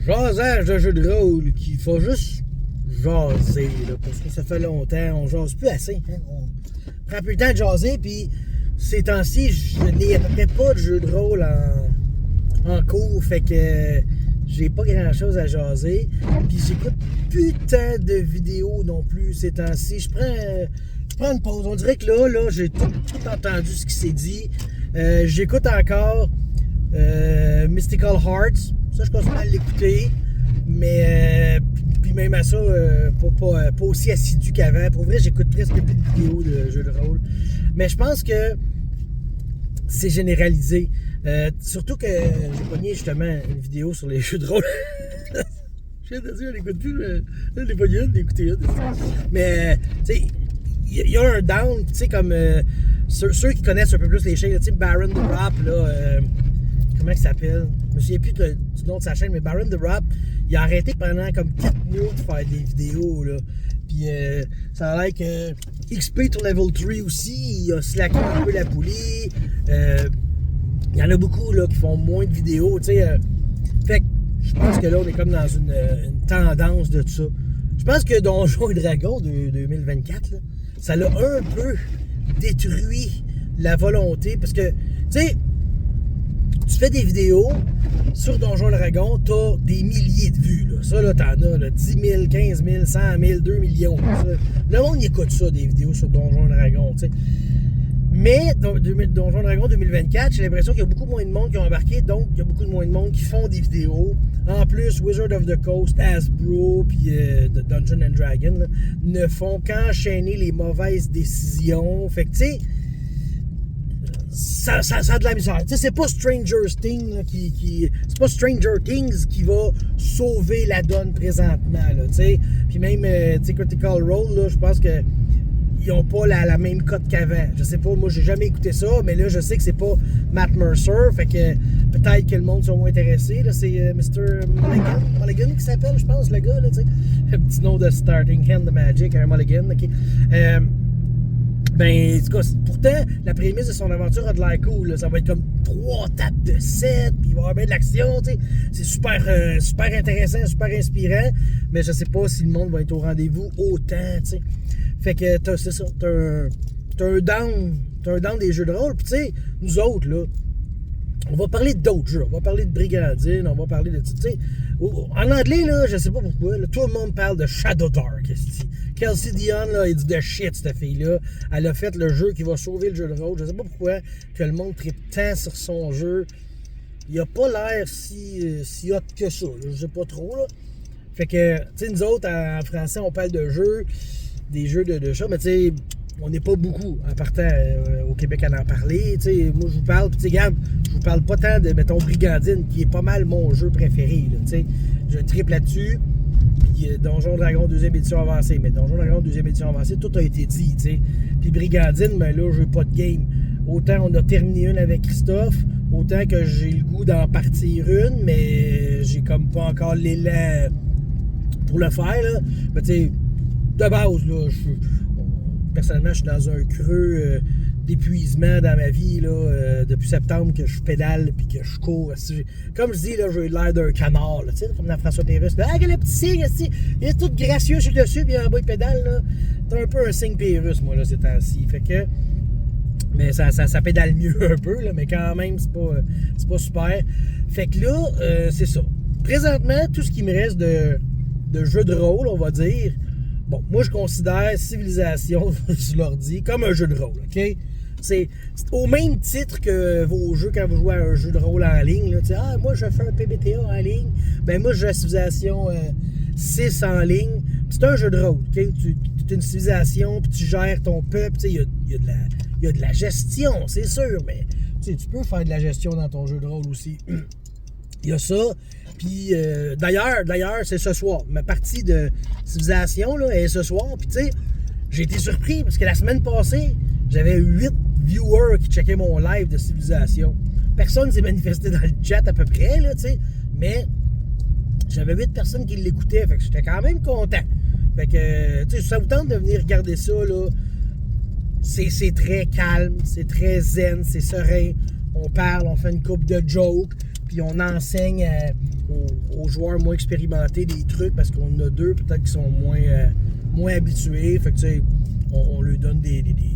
Jasage de jeux de rôle qui faut juste jaser, là, parce que ça fait longtemps, on jase plus assez. Hein? On prend plus le temps de jaser, puis ces temps-ci, je n'ai à peu près pas de jeux de rôle en cours, fait que j'ai pas grand-chose à jaser. Puis j'écoute putain de vidéos non plus ces temps-ci. Je prends une pause. On dirait que là j'ai tout entendu ce qui s'est dit. J'écoute encore Mystical Hearts. Ça, je continue à l'écouter. Mais puis même à ça, pas aussi assidu qu'avant. Pour vrai, j'écoute presque plus de vidéos de jeux de rôle. Mais je pense que c'est généralisé. Surtout que j'ai pogné justement une vidéo sur les jeux de rôle. Je viens de dire, on n'écoute plus. Je l'ai pogné une, d'écouter une. Mais, tu sais, il y a un down, tu sais, comme ceux qui connaissent un peu plus les chaînes, tu sais, Baron the Rap, là, comment il s'appelle? Je me souviens plus du nom de sa chaîne, mais Baron the Rap, il a arrêté pendant comme 4 mois de faire des vidéos, là. Puis ça a l'air que XP to Level 3 aussi, il a slacké un peu la poulie. Il y en a beaucoup là, qui font moins de vidéos, tu sais. Fait que je pense que là, on est comme dans une tendance de tout ça. Je pense que Donjons et Dragons de 2024, là, ça l'a un peu détruit la volonté. Parce que, tu sais, tu fais des vidéos sur Donjons et Dragons, t'as des milliers de vues. Là. Ça, là, t'en as là, 10 000, 15 000, 100 000, 2 millions. Ça. Le monde y écoute ça, des vidéos sur Donjons et Dragons, tu sais. Mais Donjons et Dragons 2024, j'ai l'impression qu'il y a beaucoup moins de monde qui ont embarqué, donc il y a beaucoup moins de monde qui font des vidéos. En plus, Wizard of the Coast, Hasbro, puis Dungeons and Dragons là, ne font qu'enchaîner les mauvaises décisions. Fait que, tu sais, ça a de la misère. Tu sais, c'est pas Stranger Things là, c'est pas Stranger Things qui va sauver la donne présentement, là, tu sais. Puis même, tu sais, Critical Role, là, je pense que ils n'ont pas la même cote qu'avant. Je sais pas, moi j'ai jamais écouté ça, mais là je sais que c'est pas Matt Mercer, fait que peut-être que le monde soit moins intéressé. Là, c'est Mr. Mulligan qui s'appelle, je pense, le gars, là, tu sais. Le petit nom de Starting Hand de Magic, un Mulligan, ok. Ben, en tout cas, pourtant, la prémisse de son aventure a de l'air cool. Là. Ça va être comme 3 tapes de 7, puis il va y avoir bien de l'action, tu sais. C'est super intéressant, super inspirant, mais je sais pas si le monde va être au rendez-vous autant, tu sais. Fait que c'est ça, t'as un down des jeux de rôle, puis tu sais, nous autres, là, on va parler d'autres jeux, on va parler de Brigandine, on va parler de, tu sais, en anglais, là, je sais pas pourquoi, là, tout le monde parle de Shadow Dark, Kelsey Dion, là, il dit de shit, cette fille-là, elle a fait le jeu qui va sauver le jeu de rôle, je sais pas pourquoi que le monde tripe tant sur son jeu, il a pas l'air si hot que ça, là, je sais pas trop, là, fait que, tu sais, nous autres, en français, on parle de jeux, des jeux de chat, mais tu sais, on n'est pas beaucoup en partant au Québec à en parler. Tu sais, moi, je vous parle, puis tu sais, regarde, je vous parle pas tant de, mettons, Brigandine, qui est pas mal mon jeu préféré, là, tu sais. Je triple là-dessus, puis Donjons et Dragons 2e édition avancée. Mais Donjons et Dragons 2e édition avancée, tout a été dit, tu sais. Puis Brigandine, ben là, j'ai pas de game. Autant on a terminé une avec Christophe, autant que j'ai le goût d'en partir une, mais j'ai comme pas encore l'élan pour le faire, là. Mais tu sais, de base, là, personnellement, je suis dans un creux d'épuisement dans ma vie, là, depuis septembre que je pédale puis que je cours. Comme je dis, là, j'ai l'air d'un canard, là, comme dans François Pérusse. Ah, quel petit signe, il est tout gracieux sur le dessus, puis en bas, il pédale, là. C'est un peu un signe Pérusse, moi, là, ces temps-ci. Fait que, mais ça pédale mieux un peu, là, mais quand même, c'est pas super. Fait que là, c'est ça. Présentement, tout ce qui me reste de jeux de rôle, on va dire. Bon, moi, je considère Civilisation sur l'ordi comme un jeu de rôle, OK? C'est au même titre que vos jeux quand vous jouez à un jeu de rôle en ligne. Là, ah, moi, je fais un PBTA en ligne. Ben moi, je joue à Civilisation 6 en ligne. C'est un jeu de rôle, OK? Tu es une civilisation, puis tu gères ton peuple. Il y a de la gestion, c'est sûr, mais tu peux faire de la gestion dans ton jeu de rôle aussi. Il y a ça. Puis d'ailleurs, c'est ce soir. Ma partie de Civilisation là, est ce soir. Puis tu sais, j'ai été surpris parce que la semaine passée, j'avais 8 viewers qui checkaient mon live de Civilisation. Personne ne s'est manifesté dans le chat à peu près, là, tu sais. Mais j'avais 8 personnes qui l'écoutaient. Fait que j'étais quand même content. Fait que, tu sais, ça vous tente de venir regarder ça, là. C'est très calme, c'est très zen, c'est serein. On parle, on fait une couple de jokes. Puis on enseigne aux aux joueurs moins expérimentés des trucs parce qu'on en a deux peut-être qui sont moins habitués. Fait que tu sais, on leur donne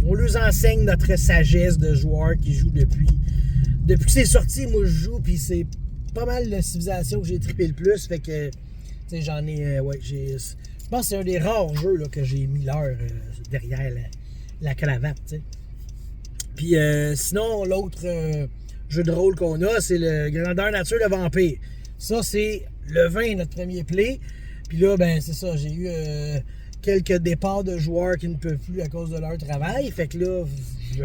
on leur enseigne notre sagesse de joueurs qui jouent depuis que c'est sorti. Moi je joue puis c'est pas mal de Civilization que j'ai trippé le plus. Fait que tu sais, j'en ai je pense que c'est un des rares jeux là, que j'ai mis l'heure derrière la cravate, tu sais. Puis sinon, l'autre jeu de rôle qu'on a, c'est le Grandeur Nature de Vampire. Ça, c'est le 20, notre premier play. Puis là, ben c'est ça, j'ai eu quelques départs de joueurs qui ne peuvent plus à cause de leur travail. Fait que là,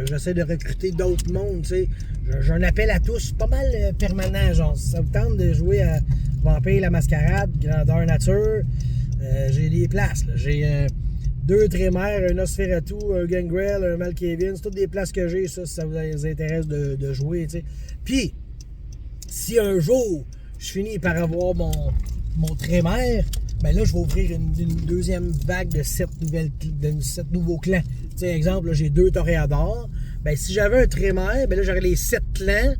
j'essaie de recruter d'autres mondes, tu sais. J'ai un appel à tous, pas mal permanent, genre. Si ça vous tente de jouer à Vampire la Mascarade, Grandeur Nature, j'ai des places, là. J'ai 2 Trémères, un Nosferatu, un Gangrel, un Malkavian. C'est toutes des places que j'ai, ça, si ça vous intéresse de jouer, tu sais. Puis, si un jour, je finis par avoir mon Trémère, ben là, je vais ouvrir une deuxième vague de 7 nouveaux clans. Tu sais, exemple, là, j'ai 2 Toréadors. Ben, si j'avais un Trémère, ben là, j'aurais les 7 clans.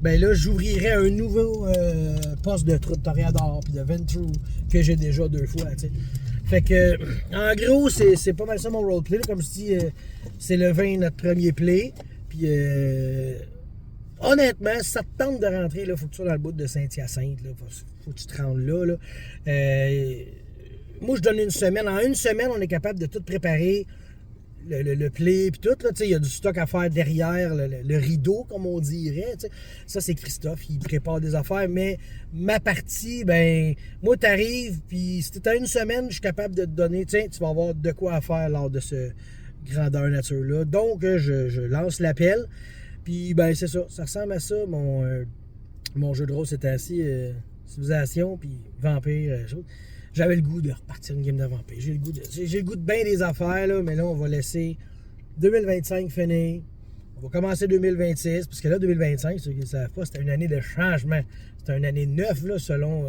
Ben là, j'ouvrirais un nouveau poste de Toréador puis de Ventrue que j'ai déjà 2 fois, tu sais. Fait que, en gros, c'est pas mal ça mon roleplay. Comme je dis, c'est le 20, notre premier play. Puis, honnêtement, si ça te tente de rentrer, il faut que tu sois dans le bout de Saint-Hyacinthe. Faut que tu te rendes là. Moi, je donne une semaine. En une semaine, on est capable de tout préparer. Le play puis tout, il y a du stock à faire derrière le rideau, comme on dirait. T'sais. Ça, c'est Christophe, il prépare des affaires, mais ma partie, ben, moi, t'arrives, puis si t'es à une semaine, je suis capable de te donner, tiens, tu vas avoir de quoi à faire lors de ce Grandeur Nature-là. Donc, je lance l'appel, puis ben, c'est ça, ça ressemble à ça, mon jeu de rôle, c'était assis, Civilisation, puis Vampire, j'avais le goût de repartir une game de Vampire. J'ai le goût de bien des affaires, là, mais là, on va laisser 2025 finir. On va commencer 2026, parce que là, 2025, ceux qui ne savent pas, c'était une année de changement. C'était une année neuve, là, selon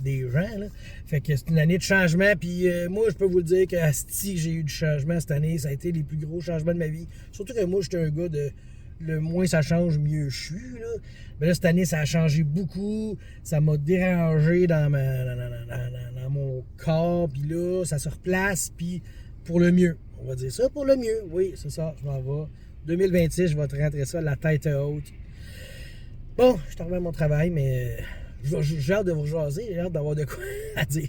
des gens. Là. Fait que c'est une année de changement. Puis moi, je peux vous le dire qu'à Asti, j'ai eu du changement cette année. Ça a été les plus gros changements de ma vie. Surtout que moi, j'étais un gars de... Le moins ça change, mieux je suis. Là. Mais là, cette année, ça a changé beaucoup. Ça m'a dérangé dans mon corps. Puis là, ça se replace. Puis pour le mieux. On va dire ça pour le mieux. Oui, c'est ça. Je m'en vais. 2026, je vais te rentrer ça la tête haute. Bon, je te remets à mon travail, mais j'ai hâte de vous jaser. J'ai hâte d'avoir de quoi à dire.